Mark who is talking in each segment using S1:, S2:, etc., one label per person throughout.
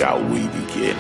S1: shall we begin?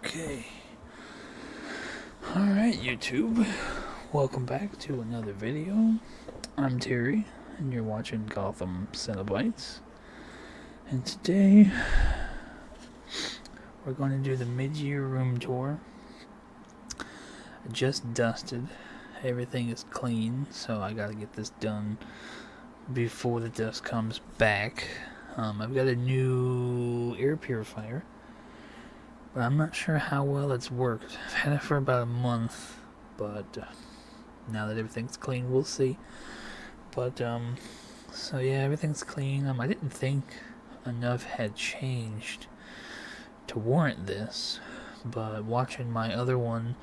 S2: Okay. Alright, YouTube. Welcome back to another video. I'm Terry, and you're watching Gotham Cenobites. And today, we're going to do the mid-year room tour. I just dusted. Everything is clean, so I gotta get this done before the dust comes back. I've got a new air purifier, but I'm not sure how well it's worked. I've had it for about a month, but now that everything's clean, we'll see. But so yeah, everything's clean. I didn't think enough had changed to warrant this, but watching my other one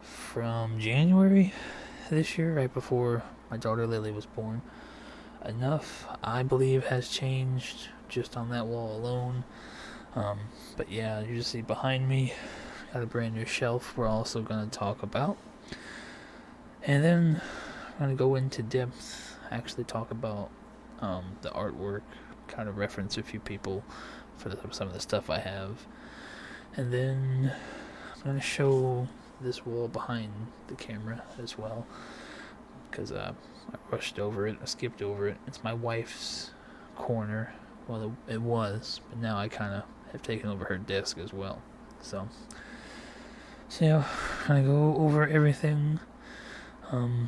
S2: from January this year, right before my daughter Lily was born, enough, I believe, has changed just on that wall alone. But yeah, you just see behind me, got a brand new shelf we're also going to talk about. And then I'm going to go into depth, actually talk about the artwork, kind of reference a few people for some of the stuff I have. And then I'm going to show this wall behind the camera as well, because I rushed over it, I skipped over it. It's my wife's corner. Well, it was, but now I kind of have taken over her desk as well. So yeah, I'm gonna go over everything, and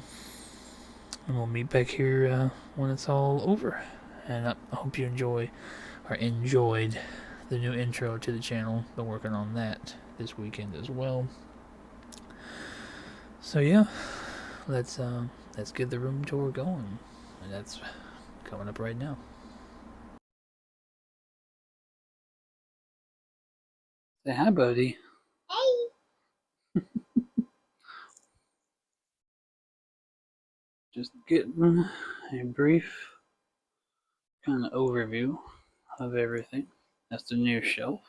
S2: we'll meet back here when it's all over. And I hope you enjoyed the new intro to the channel. Been working on that this weekend as well. So yeah, let's get the room tour going, and that's coming up right now. Say hi, buddy.
S3: Hey.
S2: Just getting a brief kind of overview of everything. That's the new shelf.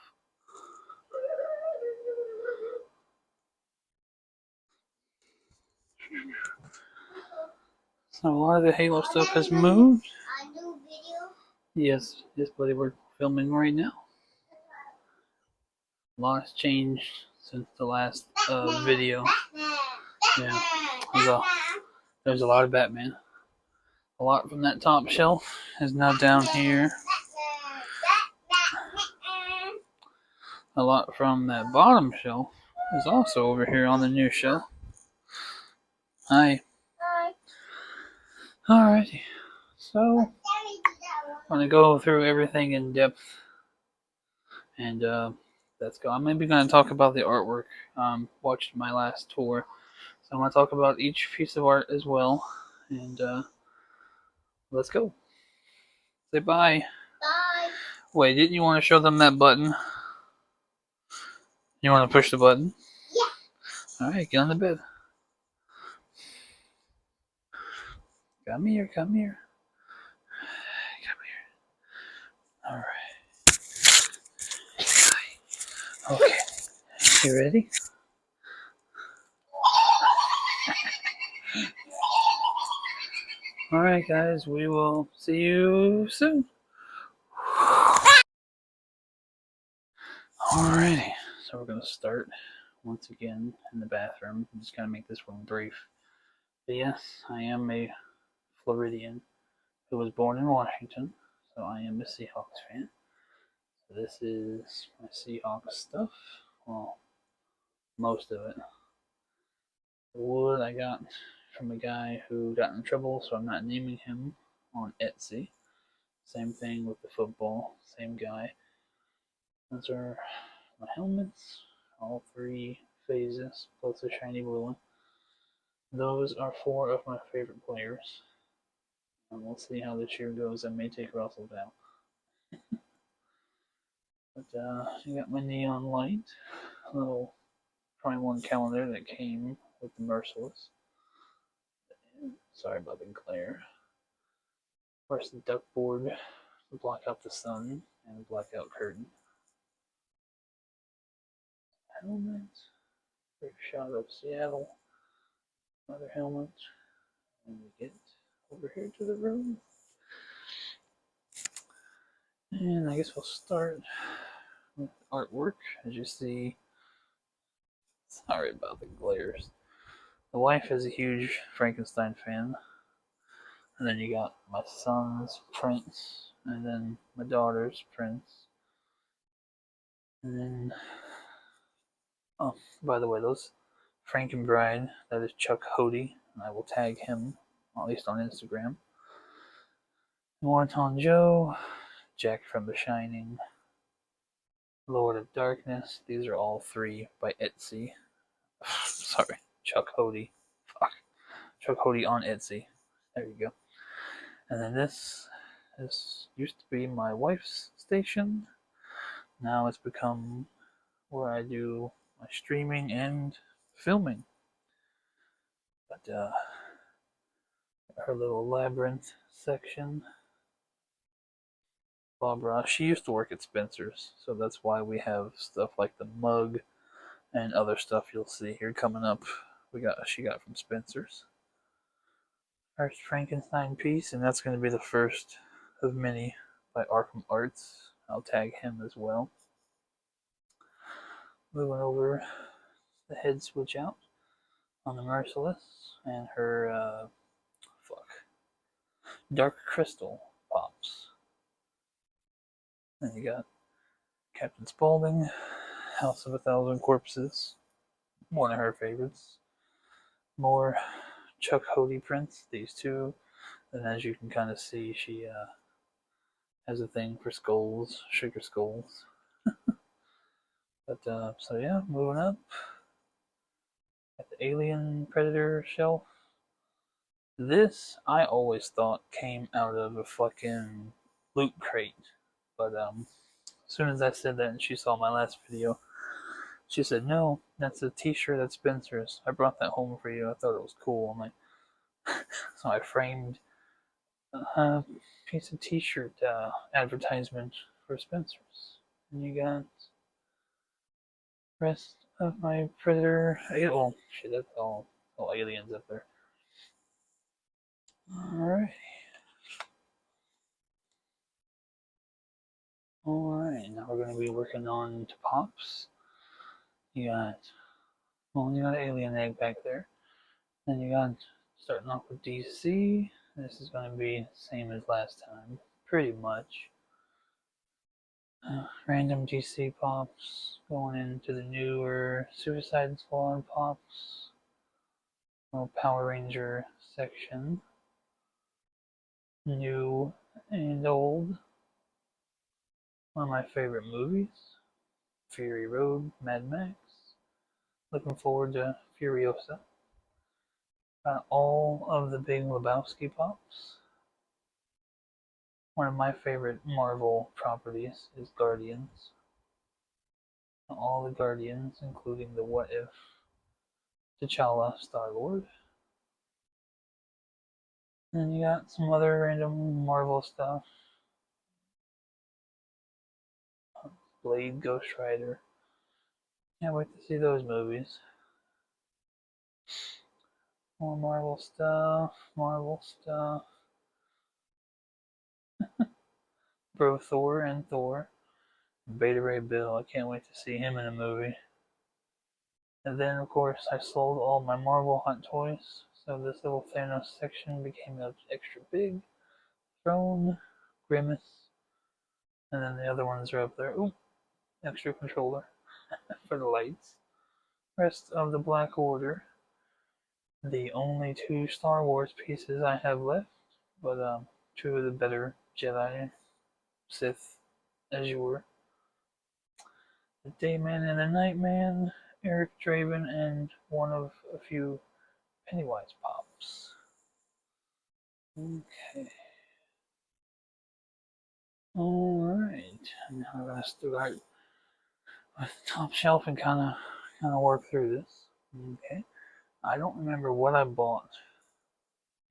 S2: So a lot of the Halo stuff has moved. Yes, buddy, we're filming right now. A lot has changed since the last video. Yeah, there's a lot of Batman. A lot from that top shelf is now down here. A lot from that bottom shelf is also over here on the new shelf. Hi. Alrighty. So, I'm going to go through everything in depth. And let's go. I'm maybe going to talk about the artwork. Watched my last tour. So I'm going to talk about each piece of art as well. And let's go. Say bye.
S3: Bye.
S2: Wait, didn't you want to show them that button? You want to push the button?
S3: Yeah.
S2: Alright, get on the bed. Come here, come here. Come here. Alright. Okay. You ready? Alright, guys, we will see you soon. Alrighty, so we're going to start once again in the bathroom. I'm just going to make this one brief. But yes, I am a Floridian who was born in Washington, so I am a Seahawks fan. So this is my Seahawks stuff. Well, most of it. The wood I got from a guy who got in trouble, so I'm not naming him, on Etsy. Same thing with the football, same guy. Those are my helmets, all 3 phases, plus a shiny blue one. Those are 4 of my favorite players. And we'll see how this year goes. I may take Russell down. But I got my neon light, a little Prime 1 calendar that came with the Merciless. Sorry about the glare. Of course, the duck board to block out the sun and a blackout curtain. Helmet. Brief shot of Seattle. Another helmet. And we get over here to the room. And I guess we'll start with artwork. As you see, sorry about the glares. The wife is a huge Frankenstein fan. And then you got my son's prints, and then my daughter's prints. And then, oh, by the way, those Frankenbride, that is Chuck Hody, and I will tag him, at least on Instagram. Morton Joe, Jack from The Shining, Lord of Darkness. These are all three by Etsy. Sorry, Chuck Hody. Fuck. Chuck Hody on Etsy. There you go. And then this used to be my wife's station. Now it's become where I do my streaming and filming. But her little labyrinth section. Barbara, she used to work at Spencer's, so that's why we have stuff like the mug and other stuff you'll see here coming up. She got from Spencer's. First Frankenstein piece, and that's going to be the first of many by Arkham Arts. I'll tag him as well. Moving over the head switch out on the Merciless and her Dark Crystal pops. Then you got Captain Spaulding, House of a Thousand Corpses, one of her favorites. More Chuck Hody prints, these two. And as you can kind of see, she has a thing for skulls, sugar skulls. But so yeah, moving up. Got the Alien Predator shelf. This I always thought came out of a fucking loot crate, but as soon as I said that and she saw my last video, she said, "No, that's a T-shirt at Spencer's. I brought that home for you. I thought it was cool." I'm like, so I framed a piece of T-shirt advertisement for Spencer's, and you got rest of my Predator. Oh shit, that's all aliens up there. Alright. Alright, now we're going to be working on pops. You got Alien Egg back there. Then you got, starting off with DC. This is going to be the same as last time, pretty much. Random DC pops, going into the newer Suicide Squad pops. Little Power Ranger section. New and old. One of my favorite movies, Fury Road, Mad Max. Looking forward to Furiosa. Got all of the Big Lebowski pops. One of my favorite Marvel properties is Guardians. All the Guardians, including the What If T'Challa Star-Lord. And you got some other random Marvel stuff. Blade, Ghost Rider. Can't wait to see those movies. More Marvel stuff. Bro Thor and Thor. Beta Ray Bill, I can't wait to see him in a movie. And then, of course, I sold all my Marvel Hot Toys, so this little Thanos section became extra big. Throne, Grimace, and then the other ones are up there. Ooh, extra controller for the lights. Rest of the Black Order. The only two Star Wars pieces I have left, but two of the better Jedi, Sith, Azure. The Dayman and the Nightman, Eric Draven, and one of a few Pennywise pops. Okay. Alright. Now I'm gonna start with the top shelf and kinda work through this. Okay. I don't remember what I bought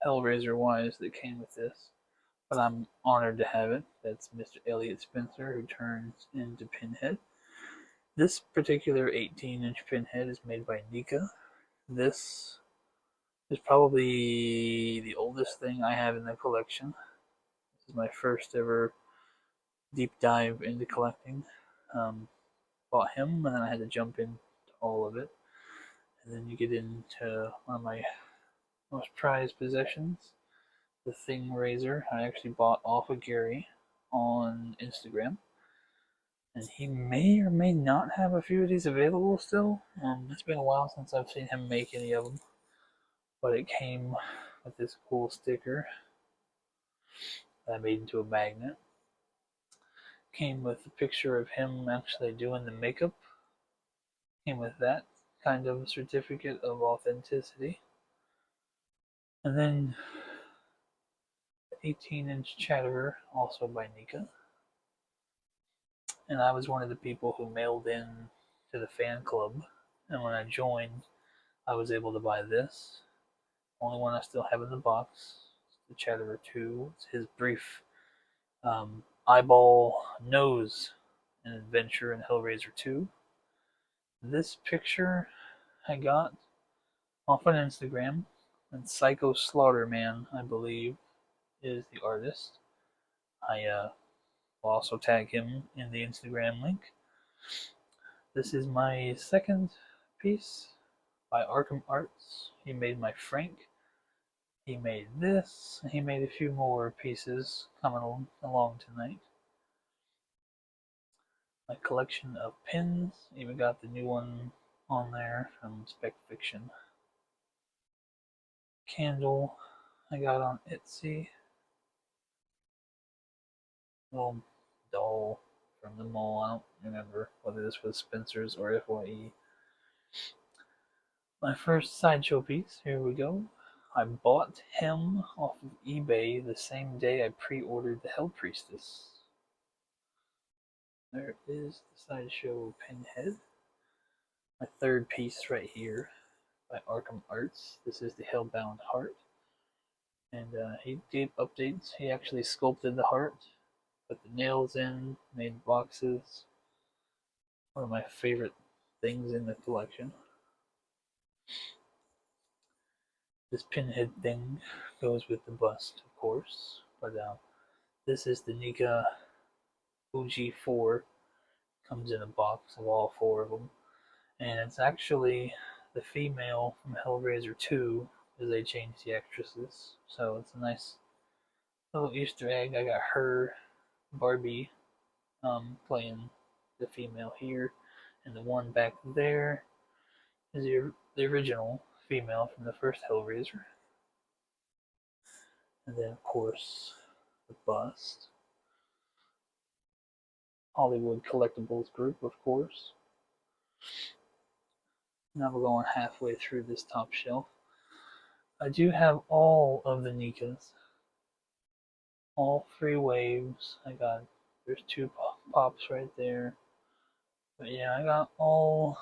S2: Hellraiser wise that came with this, but I'm honored to have it. That's Mr. Elliot Spencer, who turns into Pinhead. This particular 18-inch Pinhead is made by NECA. This is probably the oldest thing I have in the collection. This is my first ever deep dive into collecting. Bought him, and then I had to jump into all of it. And then you get into one of my most prized possessions, the Thing Razor. I actually bought off of Gary on Instagram, and he may or may not have a few of these available still. It's been a while since I've seen him make any of them, but it came with this cool sticker that I made into a magnet. Came with a picture of him actually doing the makeup. Came with that kind of certificate of authenticity. And then the 18-inch Chatterer, also by NECA. And I was one of the people who mailed in to the fan club. And when I joined, I was able to buy this. Only one I still have in the box. It's the Chatterer 2. It's his brief eyeball nose an adventure in Hellraiser 2. This picture I got off on Instagram, and Psycho Slaughterman, I believe, is the artist. I will also tag him in the Instagram link. This is my second piece by Arkham Arts. He made my Frank. He made this. He made a few more pieces coming along tonight. My collection of pins. Even got the new one on there from Spec Fiction. Candle I got on Etsy. Little doll from the mall. I don't remember whether this was Spencer's or FYE. My first sideshow piece. Here we go. I bought him off of eBay the same day I pre-ordered the Hell Priestess. There is the sideshow Pinhead. My third piece right here by Arkham Arts. This is the Hellbound Heart. And he gave updates. He actually sculpted the heart, put the nails in, made boxes. One of my favorite things in the collection. This Pinhead thing goes with the bust, of course. But this is the NECA Fuji 4. Comes in a box of all four of them. And it's actually the female from Hellraiser 2, because they changed the actresses. So it's a nice little Easter egg. I got her, Barbie, playing the female here. And the one back there is the original female from the first Hellraiser. And then, of course, the bust. Hollywood Collectibles Group, of course. Now we're going halfway through this top shelf. I do have all of the NECAs. All three waves. There's two pops right there. But yeah, I got all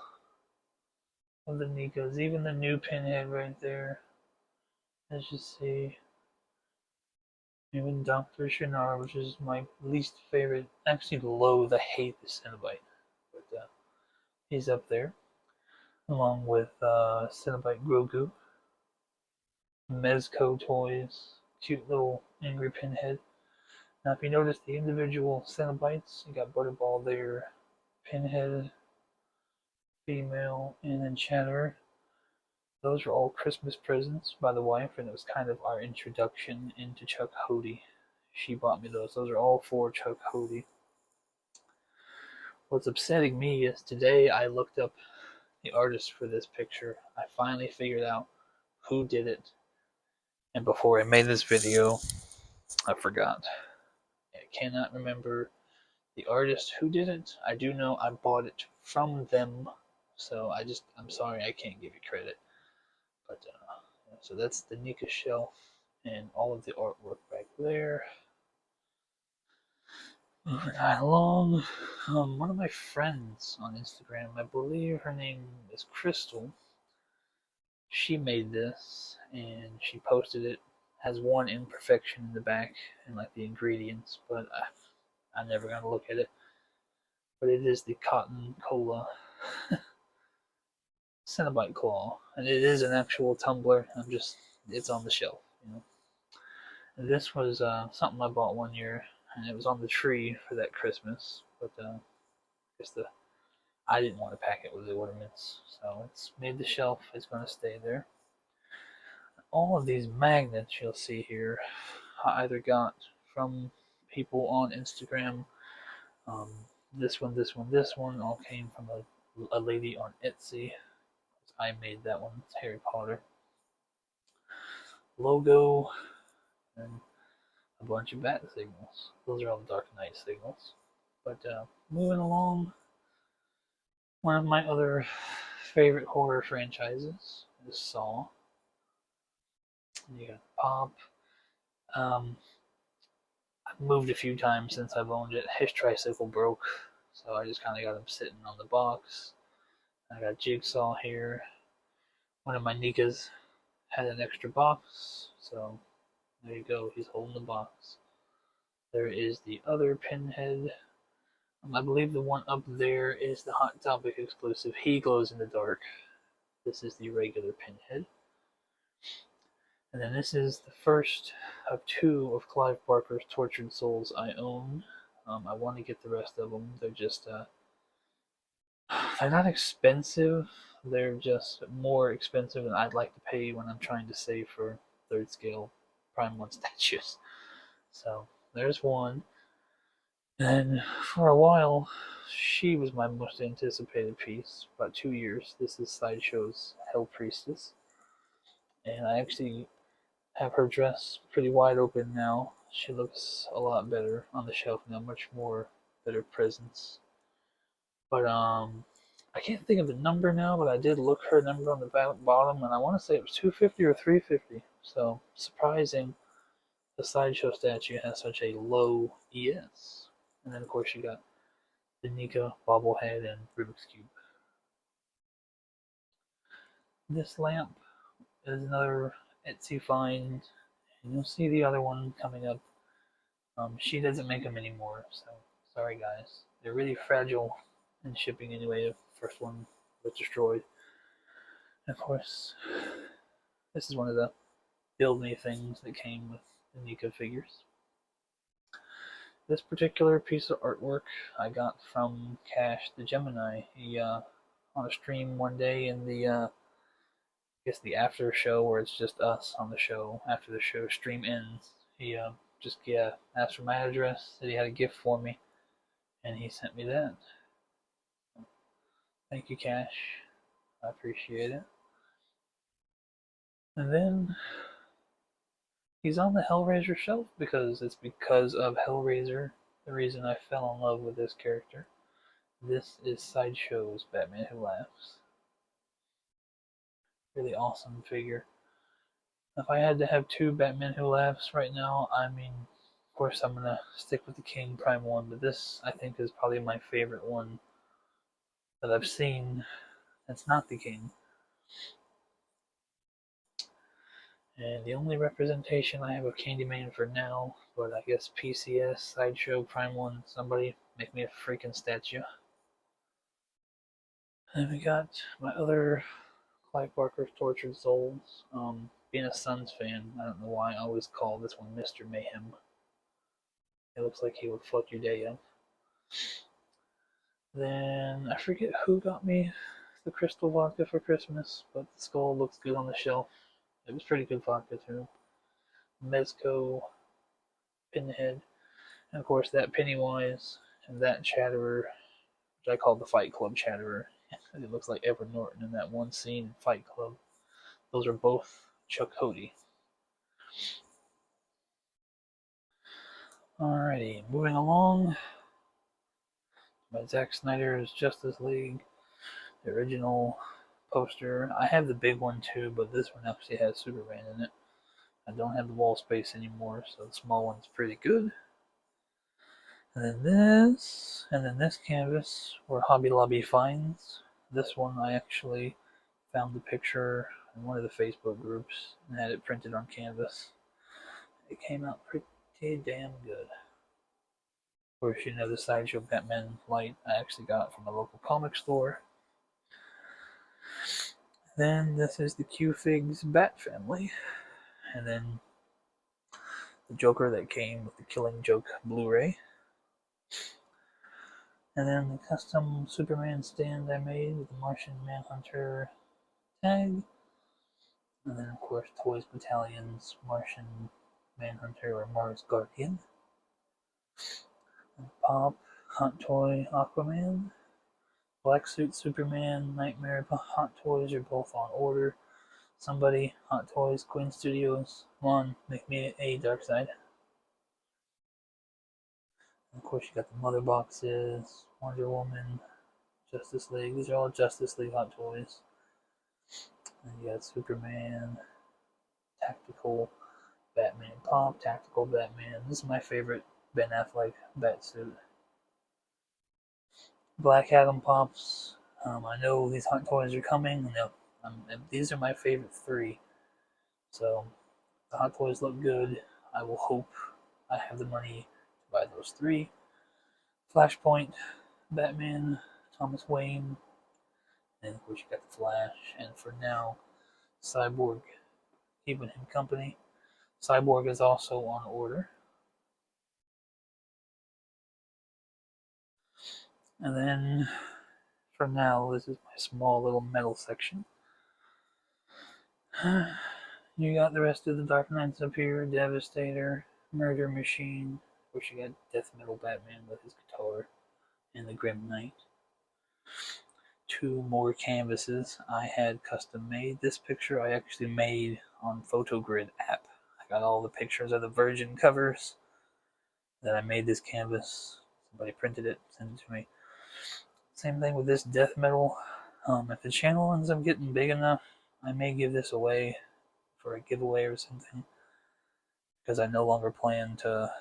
S2: of the NECAs, even the new Pinhead right there. Let's just see. Even Dr. Shinar, which is my least favorite. I actually loathe, I hate the Cenobite. But he's up there. Along with Cenobite Grogu. Mezco toys. Cute little angry Pinhead. Now, if you notice the individual Cenobites, you got Butterball there, Pinhead, female, and then Chatterer. Those were all Christmas presents by the wife, and it was kind of our introduction into Chuck Hody. She bought me those. Those are all for Chuck Hody. What's upsetting me is today I looked up the artist for this picture. I finally figured out who did it. And before I made this video, I forgot. I cannot remember the artist who did it. I do know I bought it from them, so I'm sorry I can't give you credit. But so that's the NECA shelf and all of the artwork back there. Moving right along, one of my friends on Instagram, I believe her name is Crystal, she made this and she posted it. Has one imperfection in the back and like the ingredients, but I'm never gonna look at it. But it is the Cotton Cola Cenobite Claw, and it is an actual tumbler. It's on the shelf, you know. And this was something I bought one year, and it was on the tree for that Christmas. But I guess I didn't want to pack it with the ornaments, so it's made the shelf. It's going to stay there. All of these magnets you'll see here, I either got from people on Instagram. Um, this one all came from a lady on Etsy. I made that one. It's Harry Potter logo and a bunch of bat signals. Those are all Dark Knight signals. But moving along, one of my other favorite horror franchises is Saw. You got Pop. I've moved a few times since I've owned it. His tricycle broke, so I just kind of got him sitting on the box. I got Jigsaw here. One of my Nikas had an extra box, so there you go. He's holding the box. There is the other Pinhead. I believe the one up there is the Hot Topic exclusive. He glows in the dark. This is the regular Pinhead. And then this is the first of two of Clive Barker's Tortured Souls I own. I want to get the rest of them. They're just, they're not expensive. They're just more expensive than I'd like to pay when I'm trying to save for third scale Prime 1 statues. So there's one. And for a while, she was my most anticipated piece. About 2 years. This is Sideshow's Hell Priestess. And I actually have her dress pretty wide open now. She looks a lot better on the shelf now, much more better presence. But I can't think of the number now, but I did look her number on the bottom, and I want to say it was 250 or 350. So surprising, the Sideshow statue has such a low ES. And then of course you got the Nika bobblehead and Rubik's Cube. This lamp is another Etsy find, and you'll see the other one coming up. She doesn't make them anymore, so sorry guys. They're really fragile in shipping anyway. The first one was destroyed. And of course, this is one of the build me things that came with the Nika figures. This particular piece of artwork I got from Cash the Gemini. He on a stream one day in the I guess the after show where it's just us on the show after the show stream ends. He just asked for my address, said he had a gift for me, and he sent me that. Thank you, Cash. I appreciate it. And then he's on the Hellraiser shelf because it's because of Hellraiser the reason I fell in love with this character. This is Sideshow's Batman Who Laughs. Really awesome figure. If I had to have two Batman Who Laughs right now, I mean, of course I'm gonna stick with the King Prime 1, but this I think is probably my favorite one that I've seen that's not the King. And the only representation I have of Candyman for now, but I guess PCS, Sideshow, Prime 1, somebody make me a freaking statue. And we got my other Clive Barker's Tortured Souls. Being a Suns fan, I don't know why I always call this one Mr. Mayhem. It looks like he would fuck your day up. Then I forget who got me the Crystal Vodka for Christmas, but the skull looks good on the shelf. It was pretty good vodka too. Mezco, Pinhead, and of course that Pennywise and that Chatterer, which I call the Fight Club Chatterer. It looks like Edward Norton in that one scene in Fight Club. Those are both Chuck Cody. Alrighty, moving along. By Zack Snyder's Justice League, the original poster. I have the big one too, but this one actually has Superman in it. I don't have the wall space anymore, so the small one's pretty good. And then this canvas were Hobby Lobby finds. This one I actually found the picture in one of the Facebook groups and had it printed on canvas. It came out pretty damn good. Of course, you know the Sideshow Batman light I actually got from a local comic store. Then this is the Q-Figs Bat Family. And then the Joker that came with the Killing Joke Blu-ray. And then the custom Superman stand I made with the Martian Manhunter tag. And then, of course, Toys Battalion's Martian Manhunter or Mars Guardian. And Pop, Hot Toy Aquaman. Black Suit Superman, Nightmare Hot Toys are both on order. Somebody, Hot Toys, Queen Studios, come on, make me a Darkseid. And of course, you got the Mother Boxes, Wonder Woman, Justice League. These are all Justice League Hot Toys. And you got Superman, Tactical Batman Pop, Tactical Batman. This is my favorite Ben Affleck Batsuit. Black Adam Pops. I know these Hot Toys are coming. These are my favorite three. So, the Hot Toys look good. I will hope I have the money to buy those three. Flashpoint, Batman, Thomas Wayne, and of course you got the Flash. And for now, Cyborg, keeping him company. Cyborg is also on order. And then, for now, this is my small little metal section. You got the rest of the Dark Knights up here, Devastator, Murder Machine. Of course, you got Death Metal Batman with his guitar, and the Grim Knight. Two more canvases I had custom made. This picture I actually made on PhotoGrid app. I got all the pictures of the Virgin covers that I made this canvas. Somebody printed it, sent it to me. Same thing with this Death Metal. If the channel ends up getting big enough, I may give this away for a giveaway or something, because I no longer plan to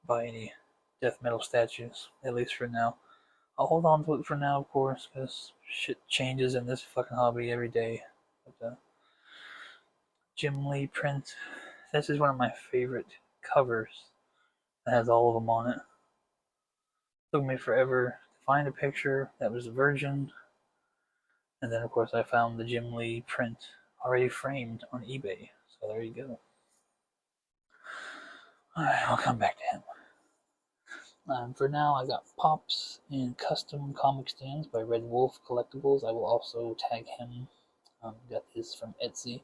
S2: buy any Death Metal statues, at least for now. I'll hold on to it for now, of course, because shit changes in this fucking hobby every day. But, Jim Lee print. This is one of my favorite covers. It has all of them on it. Took me forever to find a picture that was a Virgin. And then, of course, I found the Jim Lee print already framed on eBay. So there you go. Alright, I'll come back to him. For now, I got Pops and custom comic stands by Red Wolf Collectibles. I will also tag him. Got this from Etsy.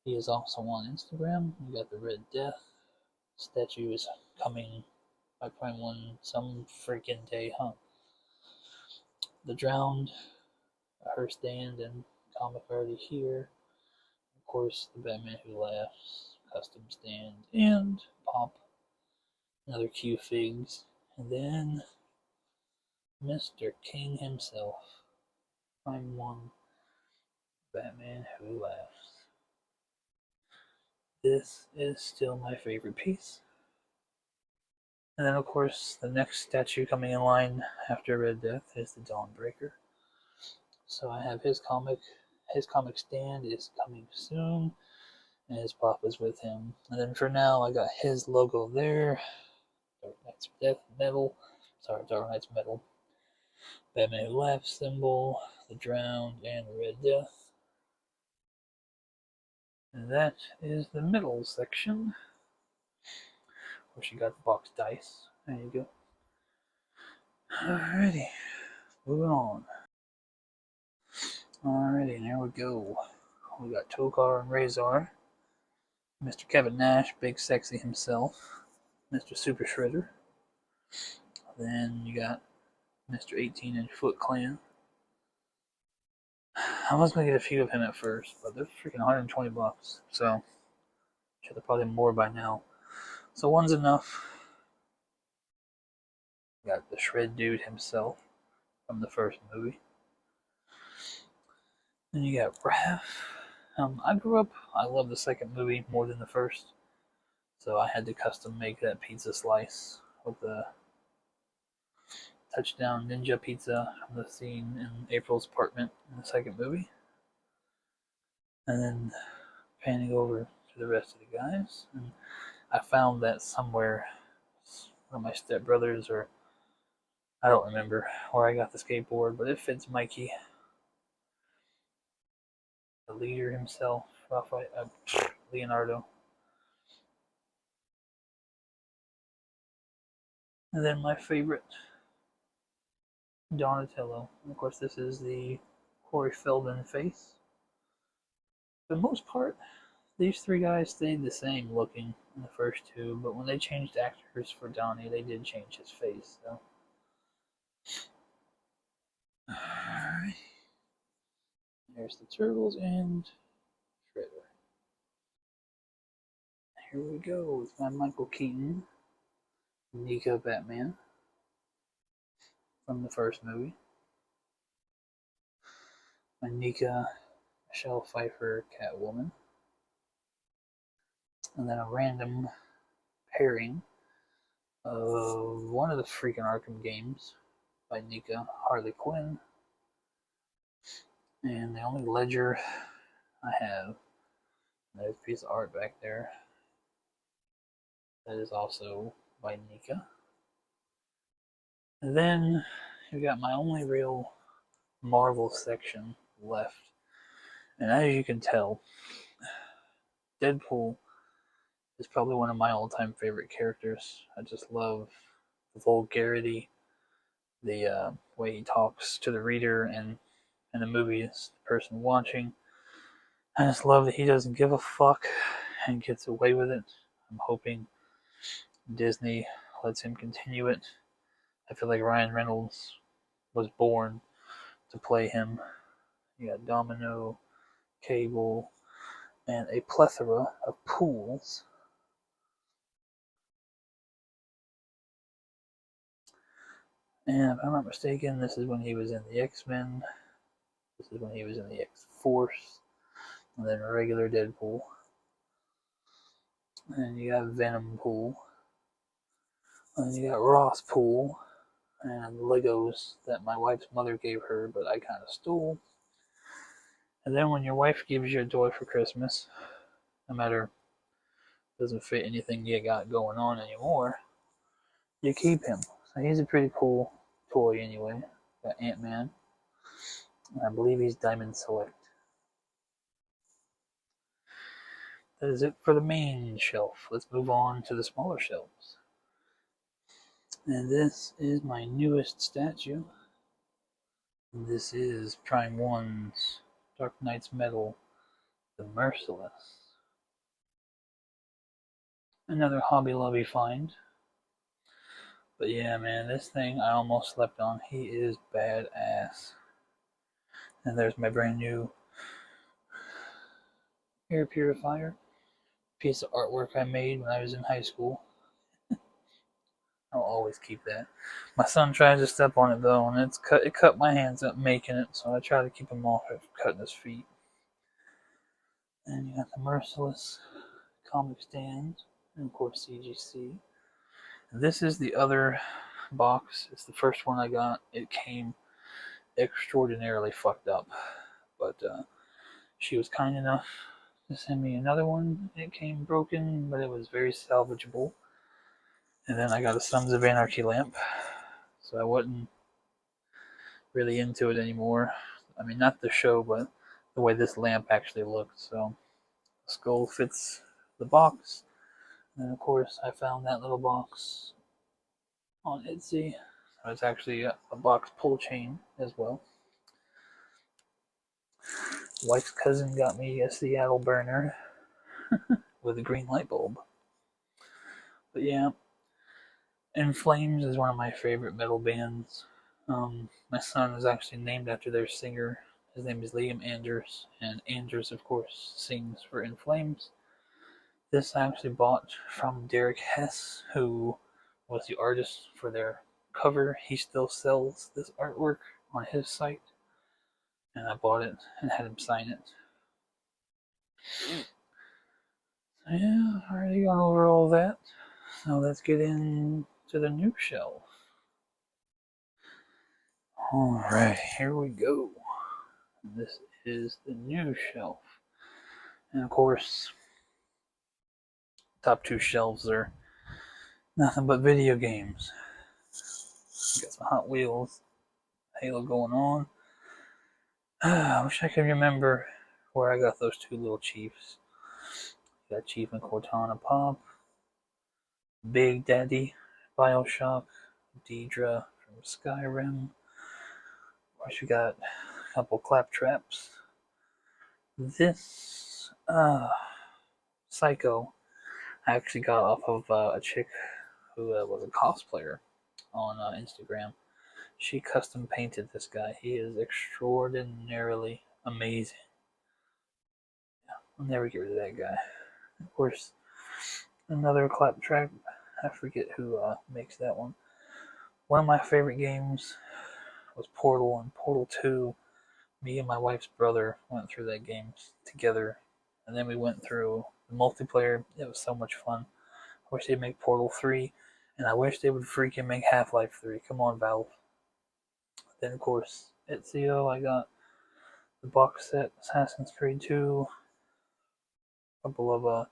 S2: He is also on Instagram. We got the Red Death. Statue is coming. I find one some freaking day, huh? The Drowned, her stand and comic already here. Of course, the Batman Who Laughs custom stand and Pop. Another Q-Figs. And then Mr. King himself. Prime 1. Batman Who Laughs. This is still my favorite piece. And then, of course, the next statue coming in line after Red Death is the Dawnbreaker. So I have his comic. His comic stand is coming soon, and his Pop is with him. And then for now, I got his logo there. Dark Knight's Metal. Batman Who Laughs symbol, the Drowned, and the Red Death. And that is the middle section. Of course, you got the box dice. There you go. Alrighty, moving on. Alrighty, there we go. We got Tokar and Razor. Mr. Kevin Nash, Big Sexy himself. Mr. Super Shredder. Then you got Mr. 18-inch Foot Clan. I was gonna get a few of him at first, but they're freaking $120. So, should have probably more by now. So one's enough. Got the Shred Dude himself from the first movie. Then you got Raph, I love the second movie more than the first, so I had to custom make that pizza slice with the touchdown ninja pizza from the scene in April's apartment in the second movie. And then panning over to the rest of the guys, and I found that somewhere, one of my stepbrothers, or I don't remember where I got the skateboard, but it fits Mikey, the leader himself, Leonardo. And then my favorite, Donatello. And of course, this is the Corey Feldman face. For the most part, these three guys stayed the same looking in the first two, but when they changed actors for Donnie, they did change his face. So, alright. There's the Turtles and Shredder. Here we go with my Michael Keaton, NECA Batman from the first movie. My NECA Michelle Pfeiffer Catwoman. And then a random pairing of one of the freaking Arkham games by NECA, Harley Quinn. And the only ledger I have, there's a piece of art back there, that is also by NECA. And then you got my only real Marvel section left. And as you can tell, Deadpool is probably one of my all-time favorite characters. I just love the vulgarity, the way he talks to the reader and in the movies, the person watching. I just love that he doesn't give a fuck and gets away with it. I'm hoping Disney lets him continue it. I feel like Ryan Reynolds was born to play him. You got Domino, Cable, and a plethora of pools. And if I'm not mistaken, this is when he was in the X-Men. This is when he was in the X-Force. And then regular Deadpool. And you got Venom Pool. And you got Ross Pool. And Legos that my wife's mother gave her, but I kind of stole. And then when your wife gives you a toy for Christmas, no matter doesn't fit anything you got going on anymore, you keep him. So he's a pretty cool toy anyway. Got Ant-Man. I believe he's Diamond Select. That is it for the main shelf. Let's move on to the smaller shelves. And this is my newest statue. This is Prime 1's Dark Knight's Metal, the Merciless. Another Hobby Lobby find. But yeah, man, this thing I almost slept on. He is badass. And there's my brand new air purifier. Piece of artwork I made when I was in high school. I'll always keep that. My son tried to step on it though, and it cut my hands up making it, so I try to keep him off of cutting his feet. And you got the Merciless comic stand, and of course CGC. And this is the other box. It's the first one I got. It came extraordinarily fucked up, but she was kind enough to send me another one. It came broken, but it was very salvageable. And then I got a Sons of Anarchy lamp, so I wasn't really into it anymore. I mean, not the show, but the way this lamp actually looked. So the skull fits the box. And of course, I found that little box on Etsy. So it's actually a box pull chain as well. Wife's cousin got me a Seattle burner with a green light bulb. But yeah, In Flames is one of my favorite metal bands. My son is actually named after their singer. His name is Liam Anders, and Anders, of course, sings for In Flames. This I actually bought from Derek Hess, who was the artist for their cover. He still sells this artwork on his site, and I bought it and had him sign it. So yeah, already gone over all that. So let's get into the new shelf. Alright, here we go. This is the new shelf. And of course, top two shelves are nothing but video games. Got some Hot Wheels, Halo going on. I wish I could remember where I got those two little chiefs. Got Chief and Cortana Pop, Big Daddy, Bioshock, Deidre from Skyrim. Of course, we got a couple Claptraps. This Psycho I actually got off of a chick who was a cosplayer on Instagram. She custom painted this guy. He is extraordinarily amazing. Yeah, I'll never get rid of that guy. Of course, another Claptrap. I forget who makes that one. One of my favorite games was Portal and Portal 2. Me and my wife's brother went through that game together, and then we went through the multiplayer. It was so much fun. I wish they'd make Portal 3, and I wish they would freaking make Half-Life 3. Come on, Valve. Then, of course, Ezio, I got the box set, Assassin's Creed 2, a couple of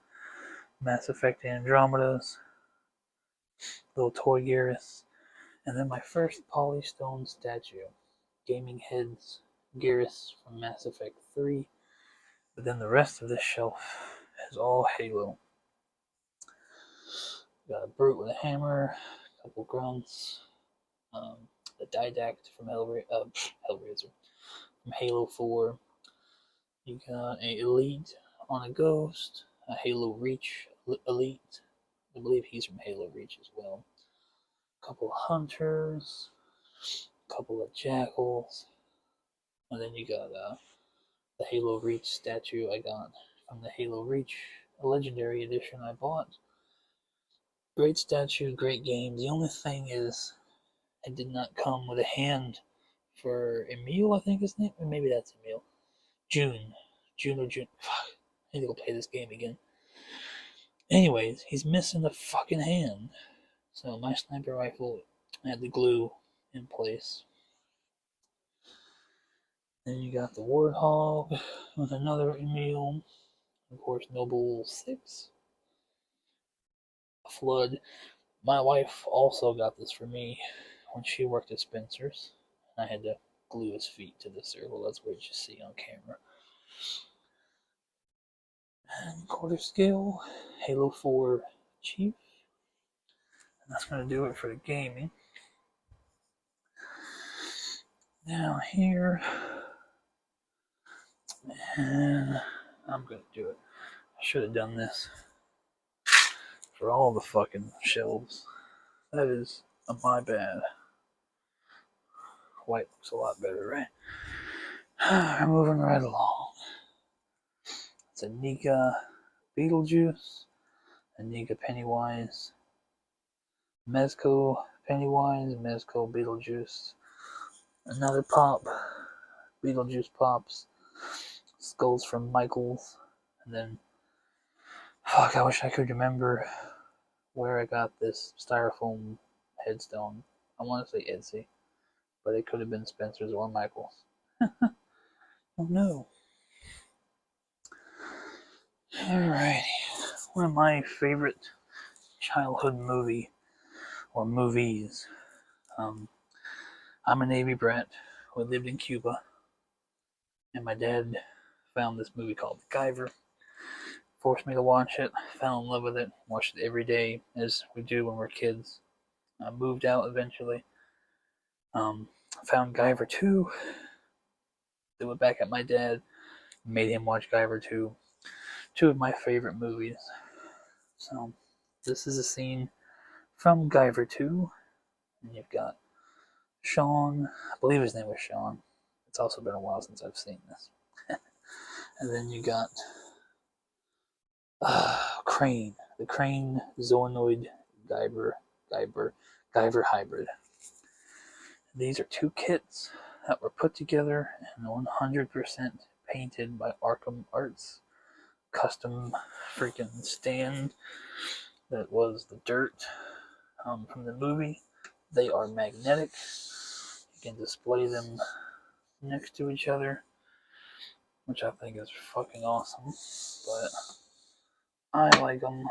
S2: Mass Effect Andromedas, little toy Garrus, and then my first Polystone statue, Gaming Heads Garrus from Mass Effect 3. But then the rest of this shelf is all Halo. Got a Brute with a hammer, a couple grunts, the Didact from Hellraiser, from Halo 4. You got a Elite on a Ghost, a Halo Reach Elite. I believe he's from Halo Reach as well. A couple of Hunters, a couple of Jackals, and then you got the Halo Reach statue I got from the Halo Reach Legendary Edition I bought. Great statue, great game. The only thing is, it did not come with a hand for Emil, I think his name. Or maybe that's Emil. June. Fuck. I need to go play this game again. Anyways, he's missing a fucking hand. So my sniper rifle had the glue in place. Then you got the Warthog with another Emil. Of course, Noble 6. A Flood. My wife also got this for me when she worked at Spencer's. I had to glue his feet to the circle. That's what you see on camera. And quarter scale, Halo 4 Chief. And that's going to do it for the gaming. Now here, and I'm going to do it. I should have done this for all the fucking shelves. That is my bad. White looks a lot better, right? We're moving right along. It's a Nika Beetlejuice, a Nika Pennywise, Mezco Pennywise, Mezco Beetlejuice, another pop, Beetlejuice pops, skulls from Michaels, and then, fuck, I wish I could remember where I got this styrofoam headstone. I want to say Etsy, but it could have been Spencer's or Michaels. Oh no. Alrighty. One of my favorite childhood movies. I'm a Navy brat who lived in Cuba, and my dad found this movie called Guyver. Forced me to watch it, fell in love with it, watched it every day as we do when we're kids. I moved out eventually. Found Guyver 2. They went back at my dad, made him watch Guyver 2. Two of my favorite movies. So, this is a scene from Guyver 2. And you've got Sean, I believe his name was Sean. It's also been a while since I've seen this. And then you got Crane, the Crane Zoanoid Guyver hybrid. These are two kits that were put together and 100% painted by Arkham Arts. custom freaking stand that was the dirt from the movie. They are magnetic. You can display them next to each other, which I think is fucking awesome. But I like them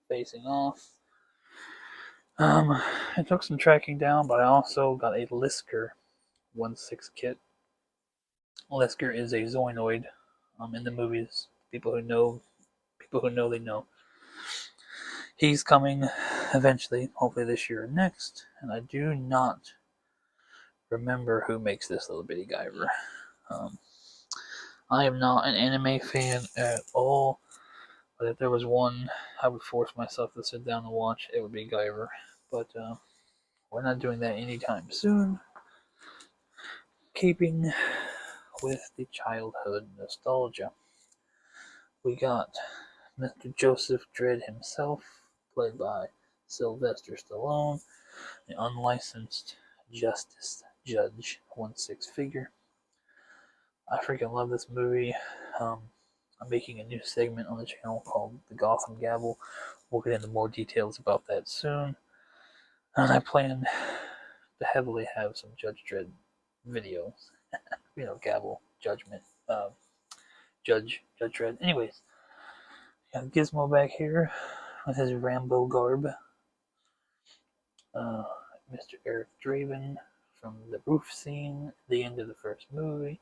S2: facing off. It took some tracking down, but I also got a Lisker 1/6 kit. Lisker is a Zoinoid in the movies. People who know, they know. He's coming eventually, hopefully this year or next, and I do not remember who makes this little bitty Guyver. I am not an anime fan at all, but if there was one I would force myself to sit down and watch, it would be Guyver. But we're not doing that anytime soon. Keeping with the childhood nostalgia, we got Mr. Joseph Dredd himself, played by Sylvester Stallone, the unlicensed Justice Judge 1/6 figure. I freaking love this movie. I'm making a new segment on the channel called the Gotham Gabble. We'll get into more details about that soon. And I plan to heavily have some Judge Dredd videos. Gabble, Judgment, Judge Dredd. Anyways, got Gizmo back here with his Rambo garb. Mr. Eric Draven from the roof scene at the end of the first movie.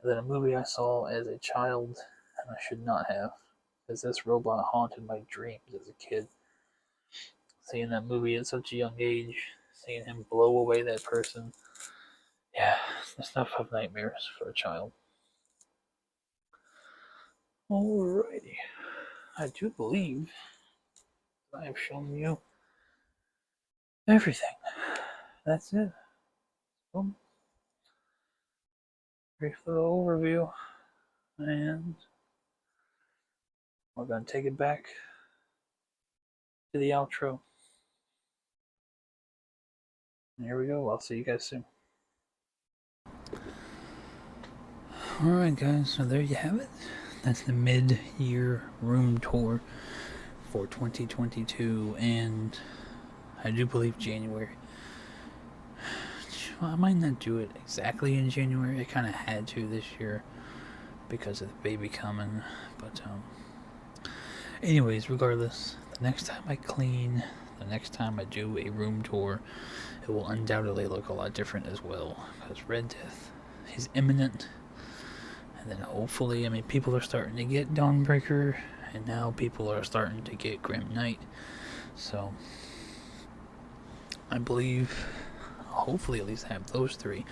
S2: And then a movie I saw as a child, and I should not have, because this robot haunted my dreams as a kid. Seeing that movie at such a young age, seeing him blow away that person, yeah, the stuff of nightmares for a child. Alrighty. I do believe I have shown you everything. That's it. Boom. Brief little overview. And we're going to take it back to the outro. And here we go. I'll see you guys soon. Alright guys, so there you have it. That's the mid-year room tour for 2022, and I do believe January. Well, I might not do it exactly in January. I kind of had to this year because of the baby coming, but anyways, regardless, the next time I clean, the next time I do a room tour, it will undoubtedly look a lot different as well, because Red Death is imminent. And then hopefully, people are starting to get Dawnbreaker, and now people are starting to get Grim Knight. So, I believe, hopefully at least have those three.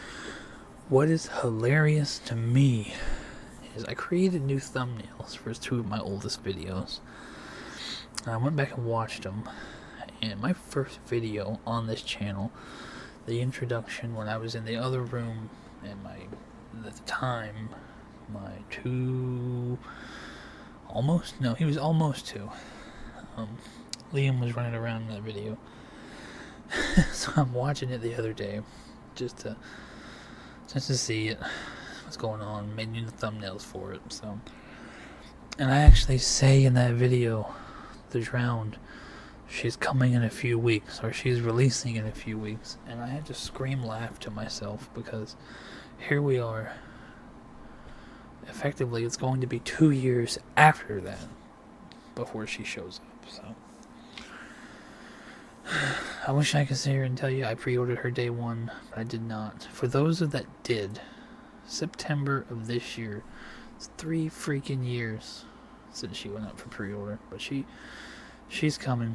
S2: What is hilarious to me is I created new thumbnails for two of my oldest videos. I went back and watched them, and my first video on this channel, the introduction when I was in the other room, and at the time, he was almost 2. Liam was running around in that video. So I'm watching it the other day, just to see what's going on, made new thumbnails for it. So, and I actually say in that video, The Drowned, she's coming in a few weeks, or she's releasing in a few weeks, and I had to scream laugh to myself, because here we are. Effectively, it's going to be 2 years after that before she shows up. So I wish I could sit here and tell you I pre-ordered her day one, but I did not. For those that did, September of this year, it's 3 freaking years since she went up for pre-order. But she's coming.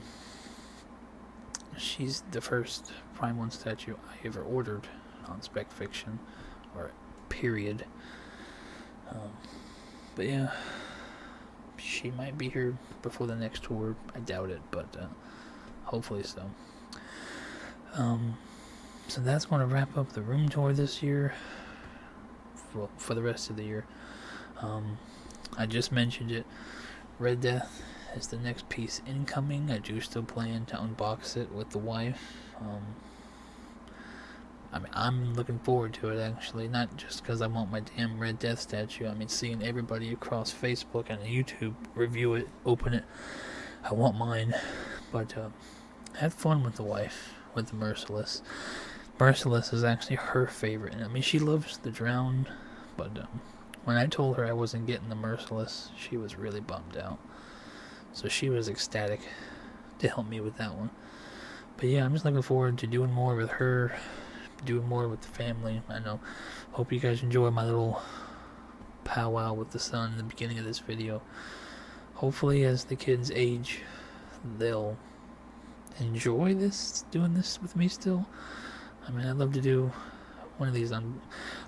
S2: She's the first Prime 1 statue I ever ordered on Spec Fiction, or period. But yeah, she might be here before the next tour. I doubt it, but hopefully so. So that's going to wrap up the room tour this year, for the rest of the year. I just mentioned it. Red Death is the next piece incoming. I do still plan to unbox it with the wife. I mean, I'm looking forward to it, actually. Not just because I want my damn Red Death statue. I mean, seeing everybody across Facebook and YouTube review it, open it, I want mine. But, had fun with the wife, with the Merciless. Merciless is actually her favorite. I mean, she loves the Drown, but when I told her I wasn't getting the Merciless, she was really bummed out. So she was ecstatic to help me with that one. But yeah, I'm just looking forward to doing more with her, doing more with the family. I know. Hope you guys enjoy my little powwow with the son in the beginning of this video. Hopefully, as the kids age, they'll enjoy doing this with me still. I mean, I'd love to do one of these on.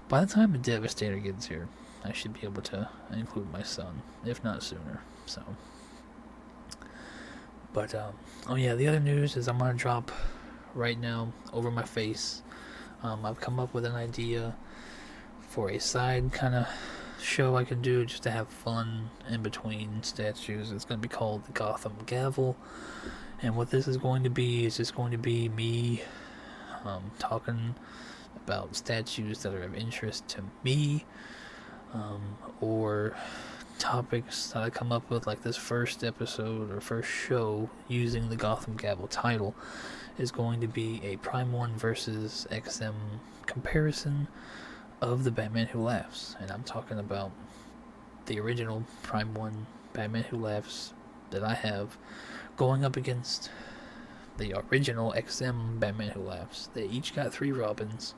S2: By the time the Devastator gets here, I should be able to include my son, if not sooner. So. But, oh yeah, the other news is I'm going to drop right now over my face. I've come up with an idea for a side kind of show I can do just to have fun in between statues. It's going to be called the Gotham Gavel. And what this is going to be is just going to be me talking about statues that are of interest to me, or topics that I come up with, like this first episode or first show using the Gotham Gavel title is going to be a Prime 1 versus XM comparison of the Batman Who Laughs. And I'm talking about the original Prime 1 Batman Who Laughs that I have going up against the original XM Batman Who Laughs. They each got 3 Robins,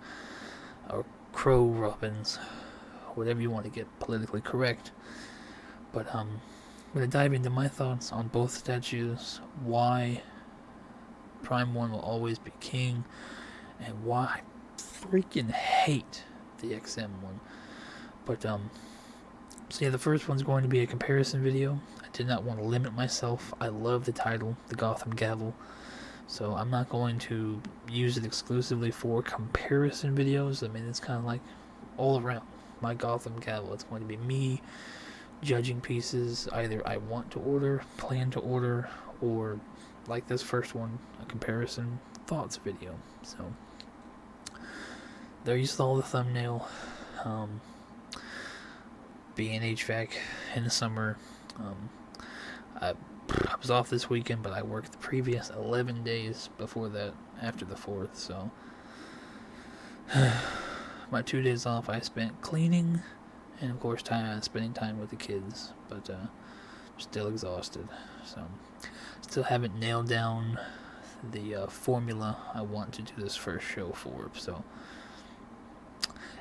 S2: or Crow Robins, whatever you want to get politically correct. But I'm going to dive into my thoughts on both statues, why Prime 1 will always be king, and why I freaking hate the XM one. But, so yeah, the first one's going to be a comparison video. I did not want to limit myself. I love the title, the Gotham Gavel. So I'm not going to use it exclusively for comparison videos. I mean, it's kind of like all around my Gotham Gavel. It's going to be me judging pieces either I want to order, plan to order, or like this first one, a comparison thoughts video. So there you saw the thumbnail. Being HVAC in the summer, I was off this weekend, but I worked the previous 11 days before that, after the 4th, so my 2 days off I spent cleaning and of course spending time with the kids, but still exhausted. So still haven't nailed down the formula I want to do this first show for. So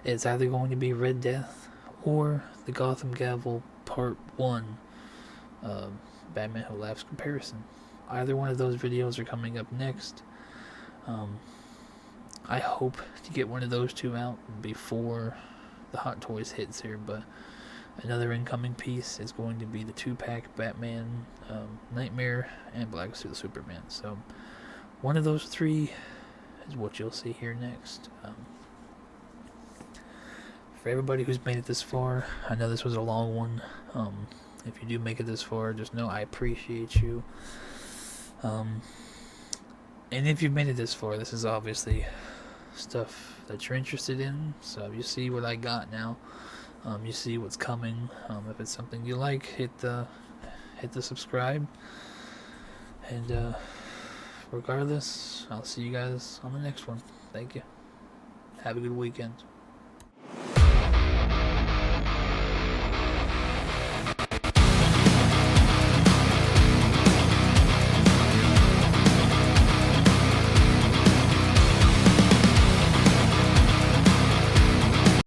S2: it's either going to be Red Death or the Gotham Gavel Part 1 Batman Who Laughs comparison. Either one of those videos are coming up next. I hope to get one of those 2 out before the Hot Toys hits here, but another incoming piece is going to be the 2-pack Batman, Nightmare, and Black Suit Superman. So one of those 3 is what you'll see here next. For everybody who's made it this far, I know this was a long one. If you do make it this far, just know I appreciate you. And if you've made it this far, this is obviously stuff that you're interested in. So you see what I got now. You see what's coming. If it's something you like, hit the subscribe. And regardless, I'll see you guys on the next one. Thank you. Have a good weekend.